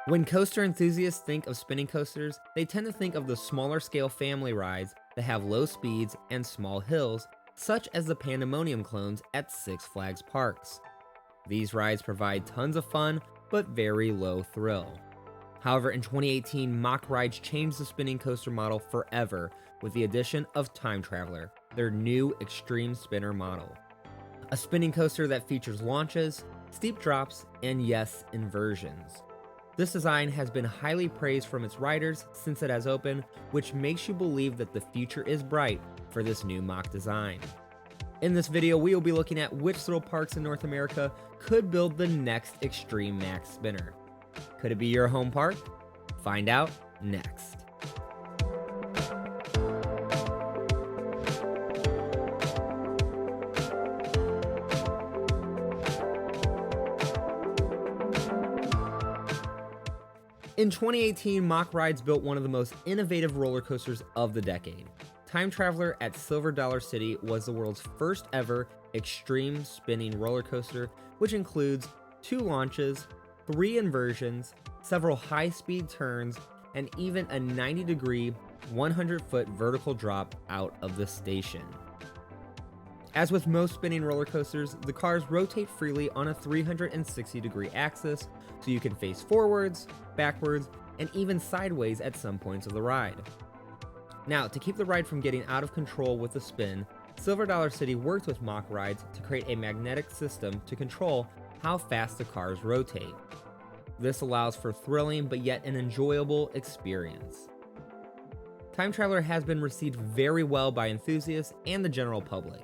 When coaster enthusiasts think of spinning coasters, they tend to think of the smaller scale family rides that have low speeds and small hills, such as the Pandemonium clones at Six Flags parks. These rides provide tons of fun, but very low thrill. However, in 2018, Mack Rides changed the spinning coaster model forever with the addition of Time Traveler, their new Xtreme Spinner model. A spinning coaster that features launches, steep drops, and yes, inversions. This design has been highly praised from its riders since it has opened, which makes you believe that the future is bright for this new Mack design. In this video, we will be looking at which thrill parks in North America could build the next Xtreme Mack Spinner. Could it be your home park? Find out next. In 2018, Mack Rides built one of the most innovative roller coasters of the decade. Time Traveler at Silver Dollar City was the world's first ever extreme spinning roller coaster, which includes 2 launches, 3 inversions, several high-speed turns, and even a 90-degree, 100-foot vertical drop out of the station. As with most spinning roller coasters, the cars rotate freely on a 360-degree axis, so you can face forwards, backwards, and even sideways at some points of the ride. Now, to keep the ride from getting out of control with the spin, Silver Dollar City worked with Mack Rides to create a magnetic system to control how fast the cars rotate. This allows for thrilling but yet an enjoyable experience. Time Traveler has been received very well by enthusiasts and the general public.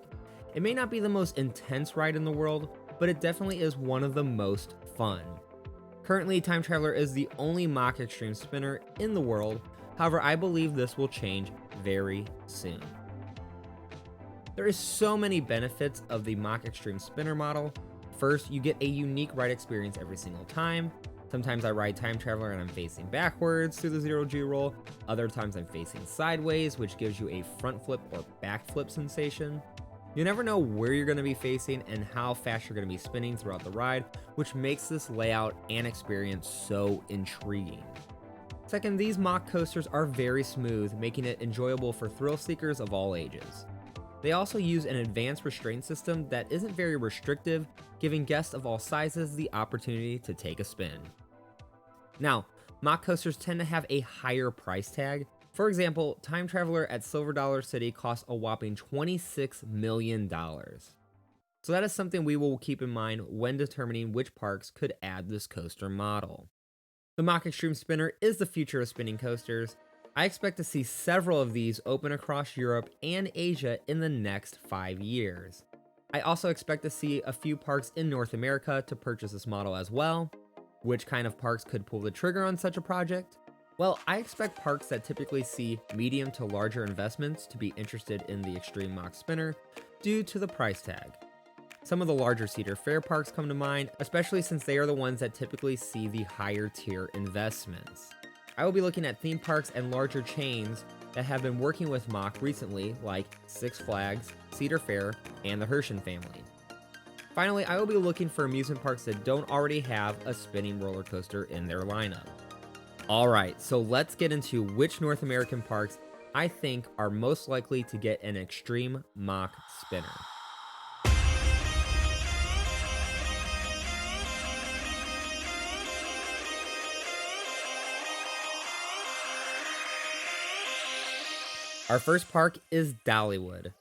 It may not be the most intense ride in the world, but it definitely is one of the most fun. Currently, Time Traveler is the only Mack Xtreme Spinner in the world, however, I believe this will change very soon. There is so many benefits of the Mack Xtreme Spinner model. First, you get a unique ride experience every single time. Sometimes I ride Time Traveler and I'm facing backwards through the 0G roll. Other times I'm facing sideways, which gives you a front flip or back flip sensation. You never know where you're going to be facing and how fast you're going to be spinning throughout the ride, which makes this layout and experience so intriguing. Second, these Mack coasters are very smooth, making it enjoyable for thrill seekers of all ages. They also use an advanced restraint system that isn't very restrictive, giving guests of all sizes the opportunity to take a spin. Now, Mack coasters tend to have a higher price tag. For example, Time Traveler at Silver Dollar City costs a whopping $26 million. So that is something we will keep in mind when determining which parks could add this coaster model. The Mack Xtreme Spinner is the future of spinning coasters. I expect to see several of these open across Europe and Asia in the next 5 years. I also expect to see a few parks in North America to purchase this model as well. Which kind of parks could pull the trigger on such a project? Well, I expect parks that typically see medium to larger investments to be interested in the Xtreme Mack Spinner due to the price tag. Some of the larger Cedar Fair parks come to mind, especially since they are the ones that typically see the higher tier investments. I will be looking at theme parks and larger chains that have been working with Mack recently, like Six Flags, Cedar Fair, and the Herschend family. Finally, I will be looking for amusement parks that don't already have a spinning roller coaster in their lineup. Alright, so let's get into which North American parks I think are most likely to get an Xtreme Mack Spinner. Our first park is Dollywood.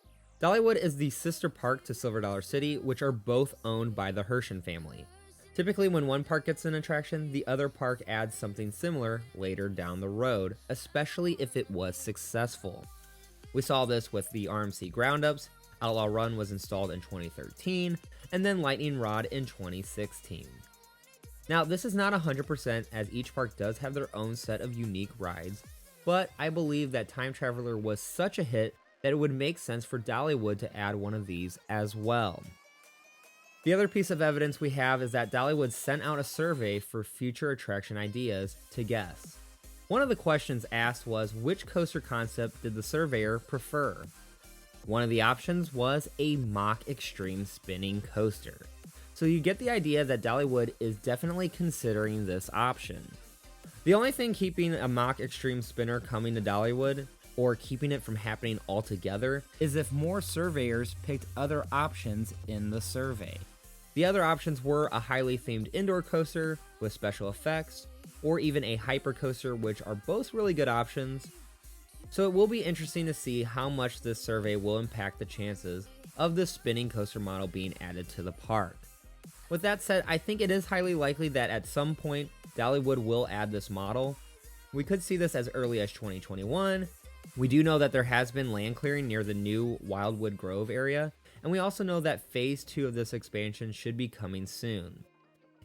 Dollywood is the sister park to Silver Dollar City, which are both owned by the Herschend family. Typically, when one park gets an attraction, the other park adds something similar later down the road, especially if it was successful. We saw this with the RMC Ground-Ups, Outlaw Run was installed in 2013, and then Lightning Rod in 2016. Now, this is not 100% as each park does have their own set of unique rides, but I believe that Time Traveler was such a hit that it would make sense for Dollywood to add one of these as well. The other piece of evidence we have is that Dollywood sent out a survey for future attraction ideas to guests. One of the questions asked was, which coaster concept did the surveyor prefer? One of the options was a Mack Xtreme Spinning Coaster. So you get the idea that Dollywood is definitely considering this option. The only thing keeping a Mack Xtreme Spinner coming to Dollywood, or keeping it from happening altogether, is if more surveyors picked other options in the survey. the other options were a highly themed indoor coaster with special effects, or even a hyper coaster, which are both really good options. So it will be interesting to see how much this survey will impact the chances of this spinning coaster model being added to the park. With that said, I think it is highly likely that at some point Dollywood will add this model. We could see this as early as 2021. We do know that there has been land clearing near the new Wildwood Grove area, and we also know that phase 2 of this expansion should be coming soon.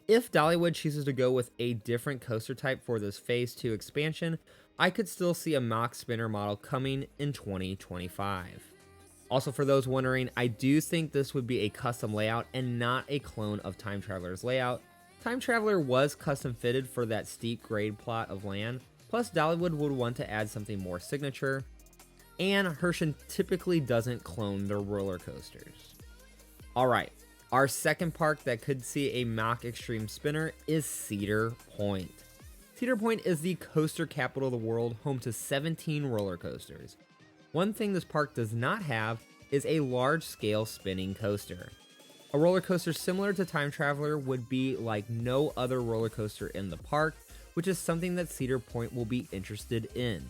If Dollywood chooses to go with a different coaster type for this phase 2 expansion, I could still see a Mack Spinner model coming in 2025. Also, for those wondering, I do think this would be a custom layout and not a clone of Time Traveler's layout. Time Traveler was custom fitted for that steep grade plot of land, plus Dollywood would want to add something more signature, and Herschend typically doesn't clone their roller coasters. Alright, our second park that could see a Mack Xtreme Spinner is Cedar Point. Cedar Point is the coaster capital of the world, home to 17 roller coasters. One thing this park does not have is a large-scale spinning coaster. A roller coaster similar to Time Traveler would be like no other roller coaster in the park, which is something that Cedar Point will be interested in.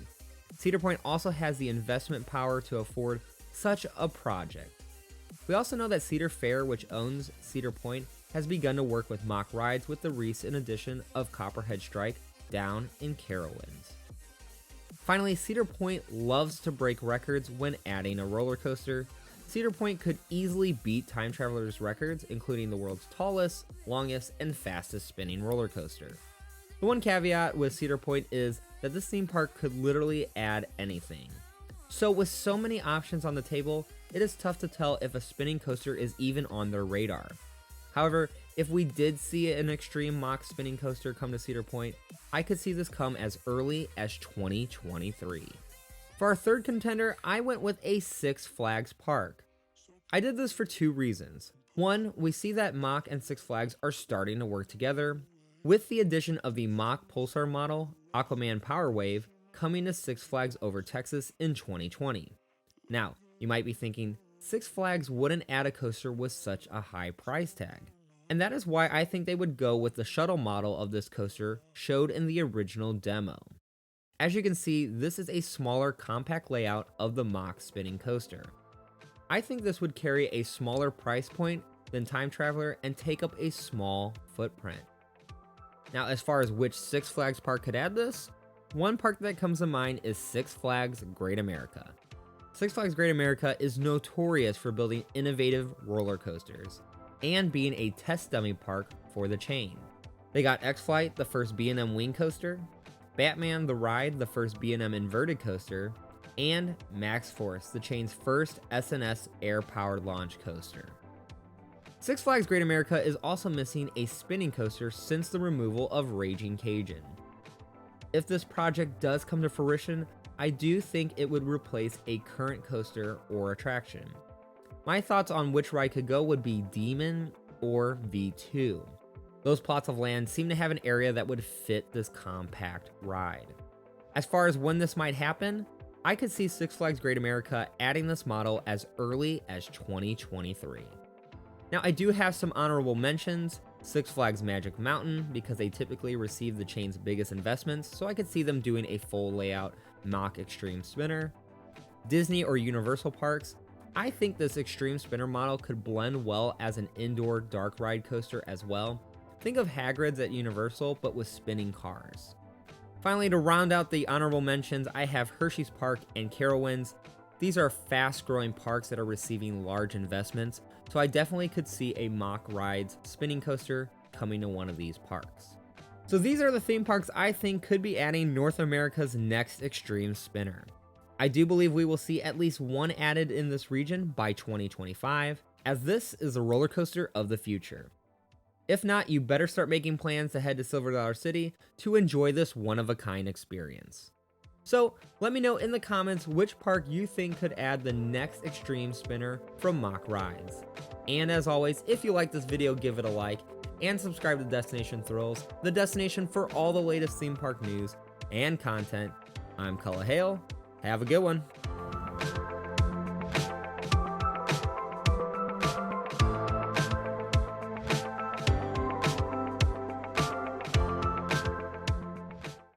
Cedar Point also has the investment power to afford such a project. We also know that Cedar Fair, which owns Cedar Point, has begun to work with Mack Rides with the recent addition of Copperhead Strike down in Carowinds. Finally, Cedar Point loves to break records when adding a roller coaster. Cedar Point could easily beat Time Traveler's records, including the world's tallest, longest, and fastest spinning roller coaster. The one caveat with Cedar Point is that this theme park could literally add anything. So with so many options on the table, it is tough to tell if a spinning coaster is even on their radar. However, if we did see an Xtreme Mack spinning coaster come to Cedar Point, I could see this come as early as 2023. For our third contender, I went with a Six Flags park. I did this for two reasons. One, we see that Mack and Six Flags are starting to work together. With the addition of the Mack Pulsar model, Aquaman Power Wave, coming to Six Flags over Texas in 2020. Now, you might be thinking, Six Flags wouldn't add a coaster with such a high price tag. And that is why I think they would go with the shuttle model of this coaster showed in the original demo. As you can see, this is a smaller compact layout of the Mack spinning coaster. I think this would carry a smaller price point than Time Traveler and take up a small footprint. Now, as far as which Six Flags park could add this, one park that comes to mind is Six Flags Great America. Six Flags Great America is notorious for building innovative roller coasters and being a test dummy park for the chain. They got X-Flight, the first B&M wing coaster, Batman the Ride, the first B&M inverted coaster, and Max Force, the chain's first SNS air-powered launch coaster. Six Flags Great America is also missing a spinning coaster since the removal of Raging Cajun. If this project does come to fruition, I do think it would replace a current coaster or attraction. My thoughts on which ride could go would be Demon or V2. Those plots of land seem to have an area that would fit this compact ride. As far as when this might happen, I could see Six Flags Great America adding this model as early as 2023. Now, I do have some honorable mentions. Six Flags Magic Mountain, because they typically receive the chain's biggest investments, so I could see them doing a full layout Mack Xtreme Spinner. Disney or Universal parks, I think this Xtreme Spinner model could blend well as an indoor dark ride coaster as well. Think of Hagrid's at Universal, but with spinning cars. Finally, to round out the honorable mentions, I have Hershey's Park and Carowinds. These are fast-growing parks that are receiving large investments, so I definitely could see a Mack Rides spinning coaster coming to one of these parks. So these are the theme parks I think could be adding North America's next Xtreme Spinner. I do believe we will see at least one added in this region by 2025, as this is the roller coaster of the future. If not, you better start making plans to head to Silver Dollar City to enjoy this one-of-a-kind experience. So let me know in the comments which park you think could add the next Xtreme Spinner from Mack Rides. And as always, if you like this video, give it a like. and subscribe to Destination Thrills, the destination for all the latest theme park news and content. I'm Cullah Hale. Have a good one.